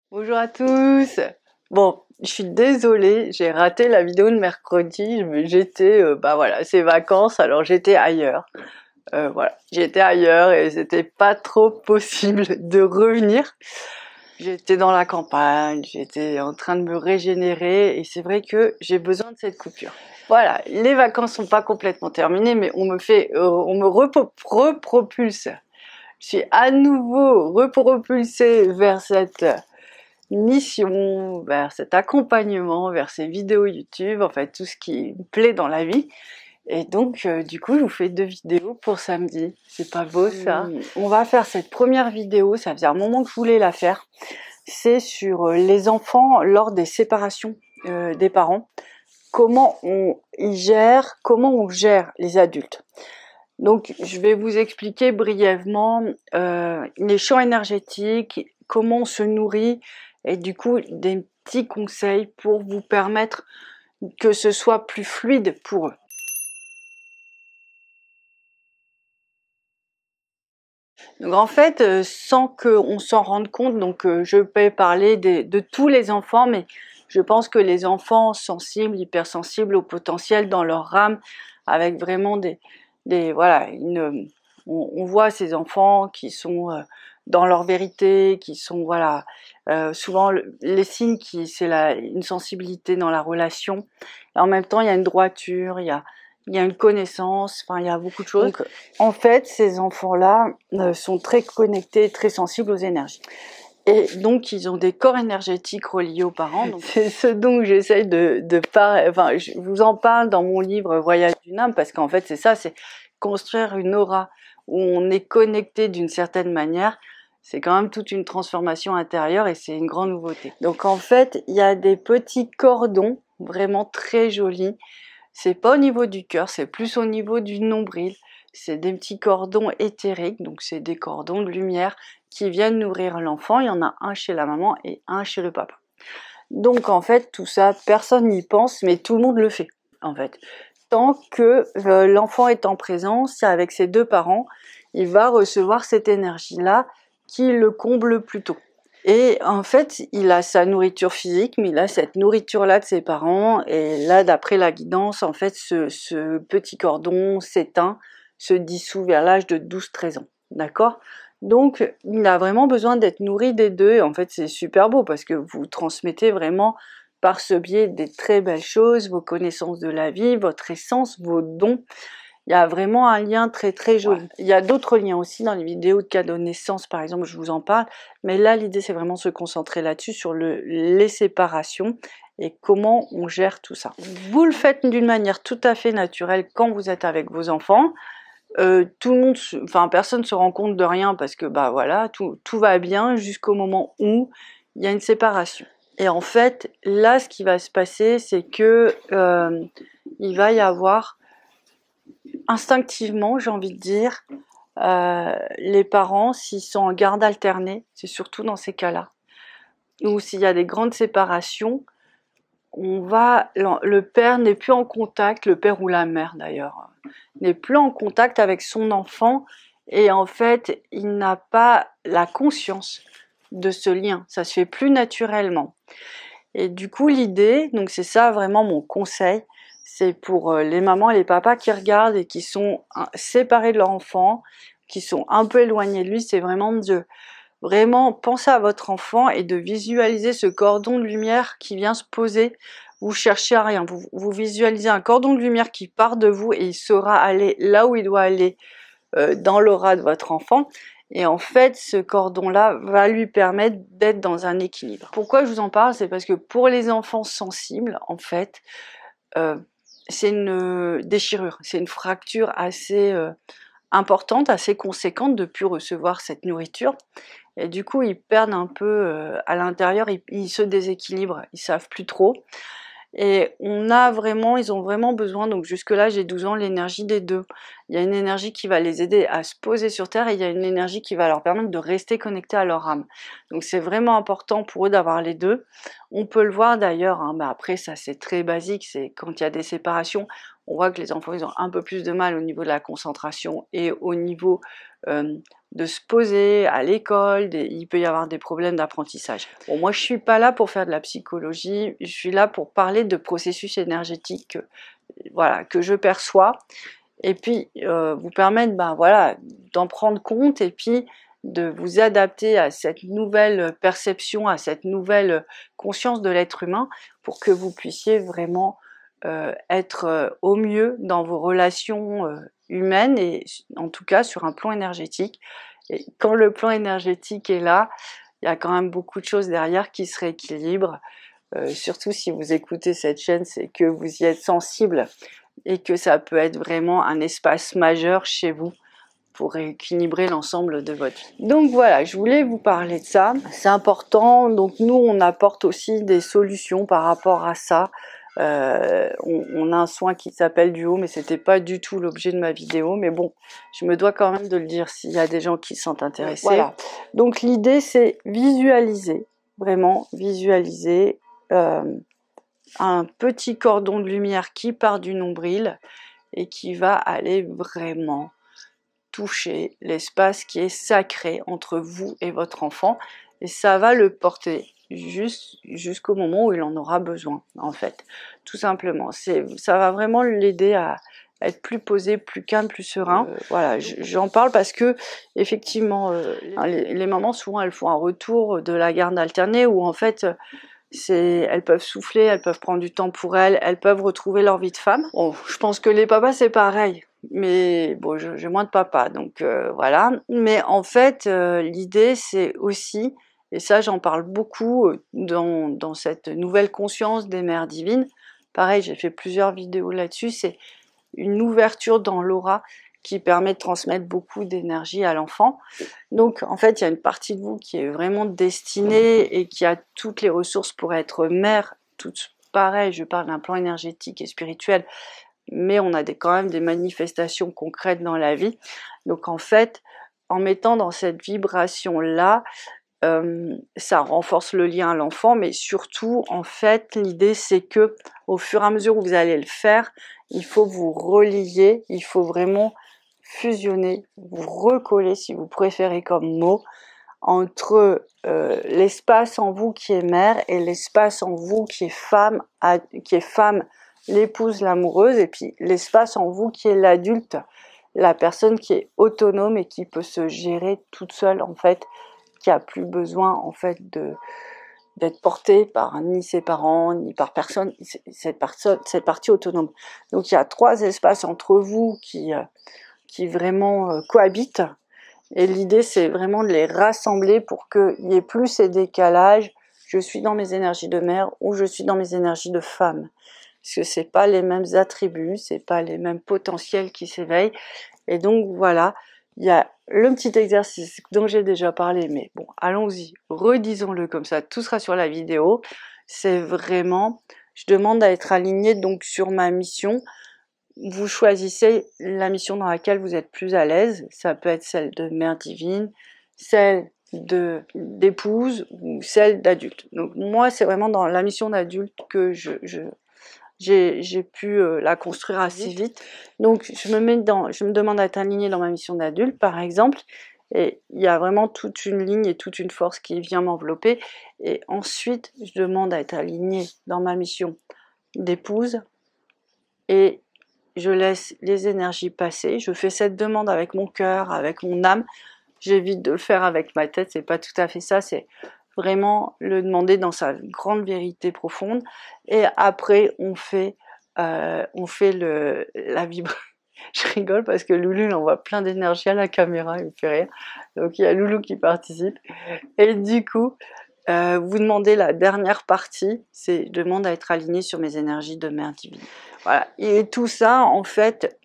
Bonjour à tous. Bon, je suis désolée, j'ai raté la vidéo de mercredi. J'étais, voilà, c'est vacances, alors j'étais ailleurs. Voilà, j'étais ailleurs et c'était pas trop possible de revenir. J'étais dans la campagne, j'étais en train de me régénérer et c'est vrai que j'ai besoin de cette coupure. Voilà, les vacances sont pas complètement terminées, mais on me repropulse. Je suis à nouveau repropulsée vers cette mission, vers cet accompagnement, vers ces vidéos YouTube, en fait tout ce qui me plaît dans la vie. Et donc du coup je vous fais 2 vidéos pour samedi. C'est pas beau ça? On va faire cette première vidéo, ça faisait un moment que je voulais la faire. C'est sur les enfants lors des séparations des parents. Comment on gère les adultes. Donc je vais vous expliquer brièvement les champs énergétiques, comment on se nourrit, et du coup des petits conseils pour vous permettre que ce soit plus fluide pour eux. Donc en fait, sans qu'on s'en rende compte, donc je peux parler de tous les enfants, mais je pense que les enfants sensibles, hypersensibles au potentiel dans leur âme, avec vraiment voilà, on voit ces enfants qui sont dans leur vérité, qui sont voilà, souvent les signes c'est une sensibilité dans la relation. Et en même temps, il y a une droiture, il y a une connaissance, enfin il y a beaucoup de choses. Donc, en fait, ces enfants-là sont très connectés, très sensibles aux énergies. Et donc, ils ont des corps énergétiques reliés aux parents. C'est ce dont j'essaye enfin, je vous en parle dans mon livre Voyage d'une âme, parce qu'en fait, c'est ça, c'est construire une aura où on est connecté d'une certaine manière. C'est quand même toute une transformation intérieure et c'est une grande nouveauté. Donc, en fait, il y a des petits cordons vraiment très jolis. C'est pas au niveau du cœur, c'est plus au niveau du nombril. C'est des petits cordons éthériques, donc c'est des cordons de lumière qui viennent nourrir l'enfant. Il y en a un chez la maman et un chez le papa. Donc en fait, tout ça, personne n'y pense, mais tout le monde le fait, en fait. Tant que l'enfant est en présence avec ses 2 parents, il va recevoir cette énergie-là qui le comble plus tôt. Et en fait, il a sa nourriture physique, mais il a cette nourriture-là de ses parents. Et là, d'après la guidance, en fait, ce petit cordon s'éteint, se dissout vers l'âge de 12-13 ans. D'accord? Donc, il a vraiment besoin d'être nourri des 2. Et en fait, c'est super beau parce que vous transmettez vraiment par ce biais des très belles choses, vos connaissances de la vie, votre essence, vos dons. Il y a vraiment un lien très très joli. Ouais. Il y a d'autres liens aussi dans les vidéos de cadeaux de naissance, par exemple, je vous en parle. Mais là, l'idée, c'est vraiment de se concentrer là-dessus, sur les séparations et comment on gère tout ça. Vous le faites d'une manière tout à fait naturelle quand vous êtes avec vos enfants. Tout le monde, enfin, personne ne se rend compte de rien parce que, bah voilà, tout va bien jusqu'au moment où il y a une séparation. Et en fait, là, ce qui va se passer, c'est que il va y avoir instinctivement, j'ai envie de dire, les parents, s'ils sont en garde alternée, c'est surtout dans ces cas-là, ou s'il y a des grandes séparations, le père n'est plus en contact, le père ou la mère d'ailleurs, n'est plus en contact avec son enfant, et en fait, il n'a pas la conscience de ce lien, ça se fait plus naturellement. Et du coup, l'idée, donc c'est ça vraiment mon conseil, c'est pour les mamans et les papas qui regardent et qui sont séparés de leur enfant, qui sont un peu éloignés de lui, c'est vraiment de vraiment penser à votre enfant et de visualiser ce cordon de lumière qui vient se poser. Vous cherchez à rien, vous visualisez un cordon de lumière qui part de vous et il saura aller là où il doit aller dans l'aura de votre enfant. Et en fait, ce cordon-là va lui permettre d'être dans un équilibre. Pourquoi je vous en parle? C'est parce que pour les enfants sensibles, en fait, c'est une déchirure, c'est une fracture assez importante, assez conséquente de ne plus recevoir cette nourriture. Et du coup, ils perdent un peu à l'intérieur, ils se déséquilibrent, ils savent plus trop. Et ils ont vraiment besoin, donc jusque-là, j'ai 12 ans, l'énergie des 2. Il y a une énergie qui va les aider à se poser sur Terre et il y a une énergie qui va leur permettre de rester connectés à leur âme. Donc c'est vraiment important pour eux d'avoir les 2. On peut le voir d'ailleurs, hein, mais après ça c'est très basique, c'est quand il y a des séparations, on voit que les enfants ils ont un peu plus de mal au niveau de la concentration et au niveau de se poser à l'école, il peut y avoir des problèmes d'apprentissage. Bon, moi je suis pas là pour faire de la psychologie, je suis là pour parler de processus énergétiques voilà, que je perçois, et puis vous permettre voilà, d'en prendre compte et puis de vous adapter à cette nouvelle perception, à cette nouvelle conscience de l'être humain pour que vous puissiez vraiment être au mieux dans vos relations humaines et en tout cas sur un plan énergétique. Et quand le plan énergétique est là, il y a quand même beaucoup de choses derrière qui se rééquilibrent. Surtout si vous écoutez cette chaîne, c'est que vous y êtes sensible et que ça peut être vraiment un espace majeur chez vous pour rééquilibrer l'ensemble de votre vie. Donc voilà, je voulais vous parler de ça. C'est important. Donc nous, on apporte aussi des solutions par rapport à ça. On a un soin qui s'appelle Duo, mais c'était pas du tout l'objet de ma vidéo. Mais bon, je me dois quand même de le dire s'il y a des gens qui sont intéressés. Voilà. Donc l'idée, c'est visualiser, vraiment visualiser un petit cordon de lumière qui part du nombril et qui va aller vraiment toucher l'espace qui est sacré entre vous et votre enfant, et ça va le porter jusqu'au moment où il en aura besoin, en fait, tout simplement. Ça va vraiment l'aider à être plus posé, plus calme, plus serein. Voilà, j'en parle parce que effectivement, les mamans souvent elles font un retour de la garde alternée où en fait elles peuvent souffler, elles peuvent prendre du temps pour elles peuvent retrouver leur vie de femme. Bon, je pense que les papas c'est pareil. Mais bon, j'ai moins de papa, donc voilà. Mais en fait, l'idée, c'est aussi, et ça j'en parle beaucoup dans cette nouvelle conscience des mères divines, pareil, j'ai fait plusieurs vidéos là-dessus, c'est une ouverture dans l'aura qui permet de transmettre beaucoup d'énergie à l'enfant. Donc en fait, il y a une partie de vous qui est vraiment destinée et qui a toutes les ressources pour être mère, toutes pareil, je parle d'un plan énergétique et spirituel, mais on a quand même des manifestations concrètes dans la vie. Donc en fait, en mettant dans cette vibration-là, ça renforce le lien à l'enfant, mais surtout, en fait, l'idée c'est que au fur et à mesure où vous allez le faire, il faut vous relier, il faut vraiment fusionner, vous recoller, si vous préférez comme mot, entre l'espace en vous qui est mère et l'espace en vous qui est femme, l'épouse, l'amoureuse, et puis l'espace en vous qui est l'adulte, la personne qui est autonome et qui peut se gérer toute seule en fait, qui a plus besoin en fait d'être portée par ni ses parents ni par personne, cette partie autonome. Donc il y a 3 espaces entre vous qui vraiment cohabitent, et l'idée c'est vraiment de les rassembler pour qu'il n'y ait plus ces décalages. Je suis dans mes énergies de mère ou je suis dans mes énergies de femme. Parce que c'est pas les mêmes attributs, c'est pas les mêmes potentiels qui s'éveillent. Et donc voilà, il y a le petit exercice dont j'ai déjà parlé, mais bon, allons-y, redisons-le comme ça, tout sera sur la vidéo. C'est vraiment, je demande à être aligné donc sur ma mission. Vous choisissez la mission dans laquelle vous êtes plus à l'aise. Ça peut être celle de mère divine, celle d'épouse ou celle d'adulte. Donc moi, c'est vraiment dans la mission d'adulte que j'ai pu la construire assez vite. Donc je me demande à être alignée dans ma mission d'adulte, par exemple, et il y a vraiment toute une ligne et toute une force qui vient m'envelopper. Et ensuite, je demande à être alignée dans ma mission d'épouse, et je laisse les énergies passer. Je fais cette demande avec mon cœur, avec mon âme. J'évite de le faire avec ma tête, c'est pas tout à fait ça, c'est vraiment le demander dans sa grande vérité profonde. Et après, on fait la vibration. Je rigole parce que Loulou, il envoie plein d'énergie à la caméra, il me fait rire. Donc il y a Loulou qui participe. Et du coup, vous demandez la dernière partie, c'est je demande à être aligné sur mes énergies de mère divine. Voilà. Et tout ça, en fait,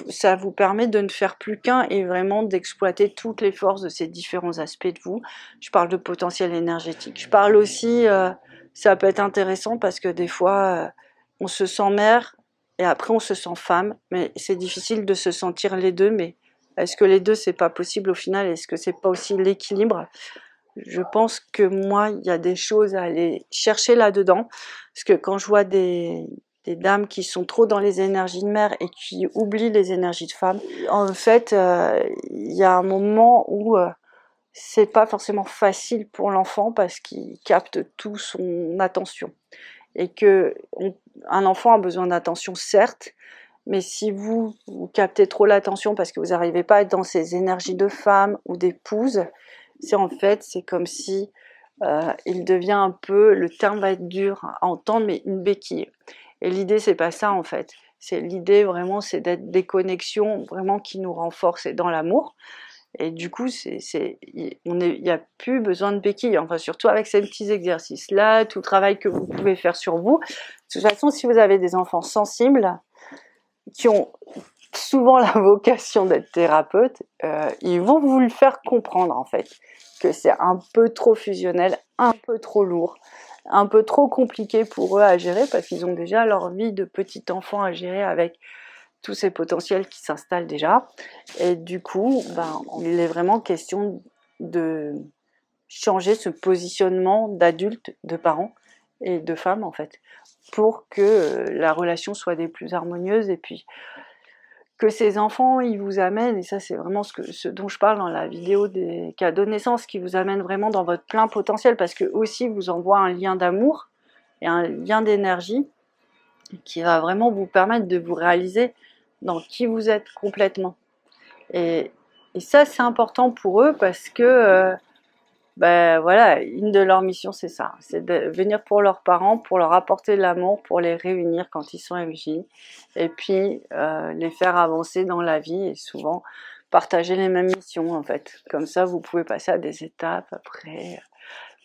ça vous permet de ne faire plus qu'un et vraiment d'exploiter toutes les forces de ces différents aspects de vous. Je parle de potentiel énergétique. Je parle aussi, ça peut être intéressant parce que des fois, on se sent mère et après on se sent femme, mais c'est difficile de se sentir les deux. Mais est-ce que les deux, c'est pas possible au final? Est-ce que c'est pas aussi l'équilibre? Je pense que moi, il y a des choses à aller chercher là-dedans, parce que quand je vois des des dames qui sont trop dans les énergies de mère et qui oublient les énergies de femme. En fait, il y a un moment où c'est pas forcément facile pour l'enfant parce qu'il capte tout son attention. Et que un enfant a besoin d'attention, certes, mais si vous captez trop l'attention parce que vous n'arrivez pas à être dans ces énergies de femme ou d'épouse, c'est comme si il devient un peu, le terme va être dur à entendre, mais une béquille. Et l'idée, c'est pas ça en fait. L'idée vraiment, c'est d'être des connexions vraiment qui nous renforcent et dans l'amour. Et du coup, il n'y a plus besoin de béquilles. Enfin, surtout avec ces petits exercices-là, tout le travail que vous pouvez faire sur vous. De toute façon, si vous avez des enfants sensibles, qui ont souvent la vocation d'être thérapeutes, ils vont vous le faire comprendre en fait, que c'est un peu trop fusionnel, un peu trop lourd, un peu trop compliqué pour eux à gérer parce qu'ils ont déjà leur vie de petit enfant à gérer avec tous ces potentiels qui s'installent déjà. Et du coup, il est vraiment question de changer ce positionnement d'adulte, de parents et de femmes en fait, pour que la relation soit des plus harmonieuses et puis que ces enfants, ils vous amènent, et ça c'est vraiment ce dont je parle dans la vidéo des cadeaux de naissance, qui vous amènent vraiment dans votre plein potentiel, parce que aussi vous envoie un lien d'amour et un lien d'énergie qui va vraiment vous permettre de vous réaliser dans qui vous êtes complètement. Et ça c'est important pour eux parce que voilà, une de leurs missions c'est ça, c'est de venir pour leurs parents, pour leur apporter de l'amour, pour les réunir quand ils sont MJ, et puis les faire avancer dans la vie et souvent partager les mêmes missions en fait. Comme ça vous pouvez passer à des étapes après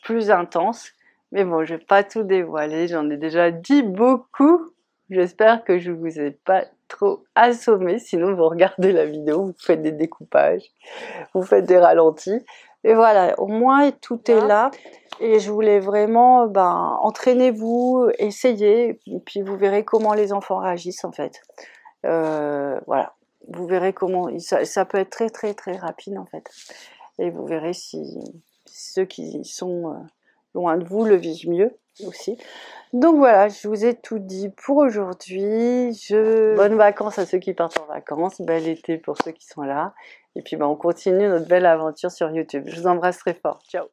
plus intenses. Mais bon, je vais pas tout dévoiler, j'en ai déjà dit beaucoup. J'espère que je vous ai pas trop assommé, sinon vous regardez la vidéo, vous faites des découpages, vous faites des ralentis. Et voilà, au moins tout est là. Et je voulais vraiment, entraînez-vous, essayez, et puis vous verrez comment les enfants réagissent en fait. Voilà, vous verrez comment, ça peut être très très très rapide en fait. Et vous verrez si ceux qui sont loin de vous le vivent mieux aussi. Donc voilà, je vous ai tout dit pour aujourd'hui. Bonnes vacances à ceux qui partent en vacances, bel été pour ceux qui sont là. Et puis on continue notre belle aventure sur YouTube. Je vous embrasse très fort. Ciao.